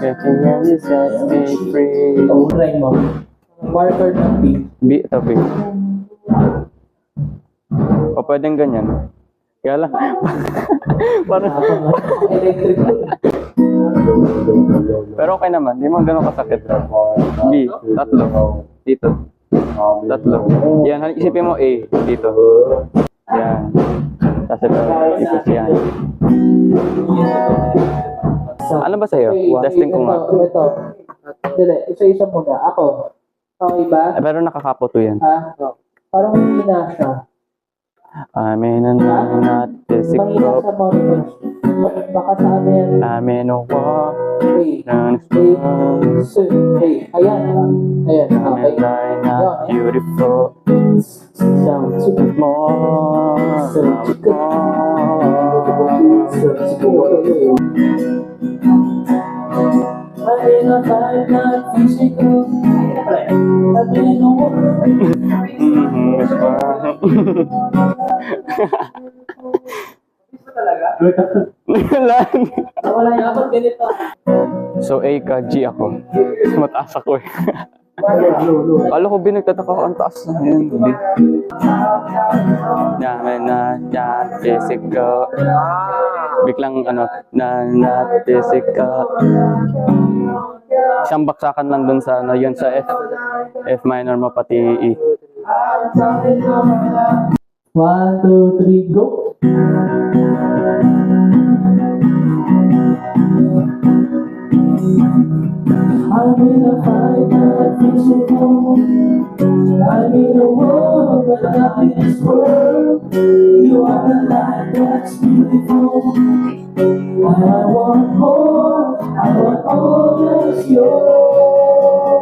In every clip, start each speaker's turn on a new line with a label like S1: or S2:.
S1: Catching hands set me free.
S2: Oh, try mo. Marker ng B.
S1: B, ito B. O pwedeng ganyan. Kaya lang, parang,
S2: Electric.
S1: pero okay naman, hindi mo ganun kasakit. B, tatlo. Dito. Tatlo. Yan, isipin mo A, dito. Yan. Tapos ito yan. Ano ba sa'yo? Testing ko nga.
S2: Ito. Dili, isa-isa muna. Ako. Okay ba?
S1: Pero nakakapoto yan.
S2: Ha? Parang hina siya.
S1: I'm in a night, not this
S2: Mahina sa monitor. Baka sa ano yan?
S1: I'm in a war.
S2: Hey. Hey. Hey. Ayan. Ayan.
S1: I'm
S2: Okay.
S1: in a night, not beautiful.
S2: Sounds good.
S1: More.
S2: I'm in a fight, not physical. I'm in a war. Wala yung dapat ganito.
S1: So A ka, G ako. Mataas ako eh. Kala ko binagtataka ko ang taas na yun. Hindi. Na physical. Biglang ano, na physical. Isang baksakan lang dun sa ano, yun sa F. F minor mo pati E.
S2: 1, 2, 3, go! I'm in a fight, not physical. I'm in a war, but not in this world. You are the light that's beautiful. And I want more, I want all that's yours.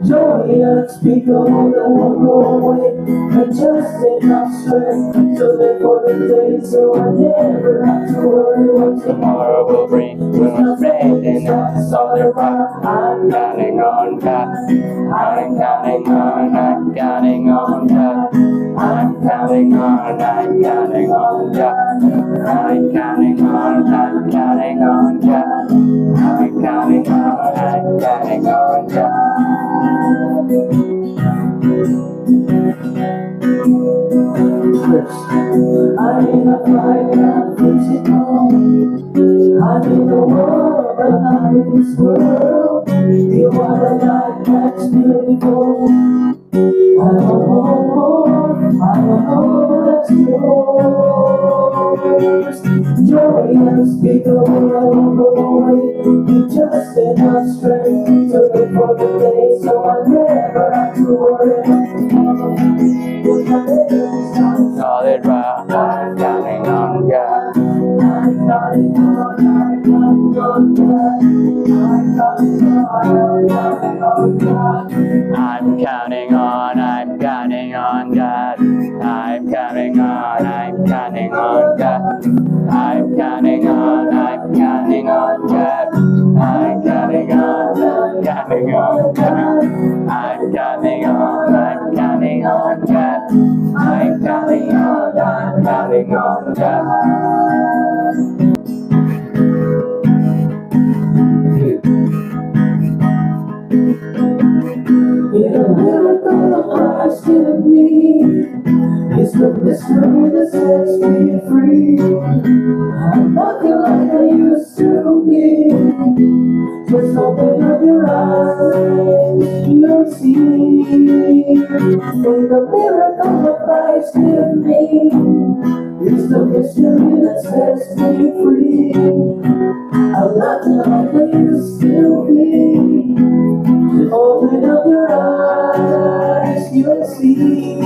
S2: Joy unspeakable that won't go away, and just enough strength to live for the day, so I never have to worry what tomorrow will bring. With my faith in a solid rock, I'm counting on God. I'm counting on, I'm counting on God. I'm counting on, I'm counting on God. I'm counting on, I'm counting on God. I'm counting on, I'm counting on God. I'm in a fight, not physical. I'm in the world, but not in this world. You are the light that's beautiful. I want more, I want all that's yours. Joy unspeakable, I won't go away. You just enough strength to live for the day, so I never have to worry.
S1: Solid rock, I'm counting on God.
S2: I'm counting on, I'm counting on God. I'm counting on, I'm counting on God.
S1: I'm counting on, I'm counting on God. I'm counting on, I'm counting on God. I'm counting on, I'm counting on God. I'm counting on, I'm counting on God. I'm counting on, I'm counting on God. I'm counting on, I'm counting on God.
S2: In a miracle of Christ in me, it's the mystery that sets me free. I'm nothing like I used to be. Just open up your eyes, you'll see. In the miracle of Christ in me, it's the mystery that sets me free. I'm nothing like I used to be. Open up your eyes, you'll see.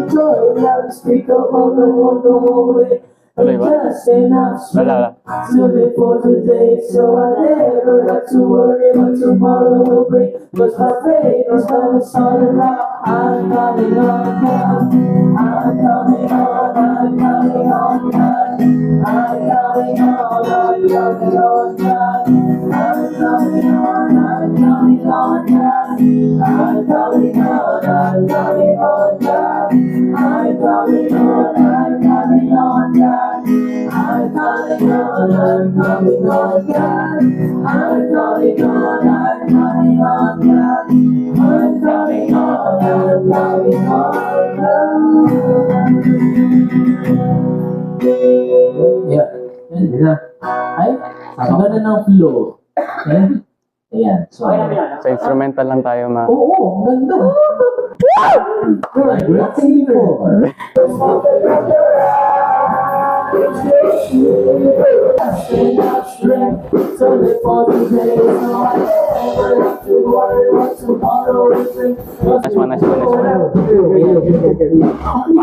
S2: Joy unspeakable that won't go away.
S1: Tuloy ba?
S2: Just enough
S1: Wala.
S2: strength to live for today, so I never have to worry what tomorrow will bring. Cause my faith is on a solid rock. I'm counting on God. I'm counting on, I'm counting on God. I'm counting on, I'm counting on God. I'm counting on, I'm counting on God. I'm counting on, I'm counting on God. I'm counting on, I'm counting on God. I'm counting on, I'm counting on God. I'm counting on, I'm counting on God. I'm counting on, I'm counting on God. Yeah. Yan, di na. Ay, ang ganda ng flow. Eh? Ayan. So,
S1: Sa instrumental lang tayo, ma.
S2: oo, ang ganda. Like we're singing for. So live for today, so I never have to worry what tomorrow will bring.
S1: Nice one, nice one, nice one.
S2: Yeah.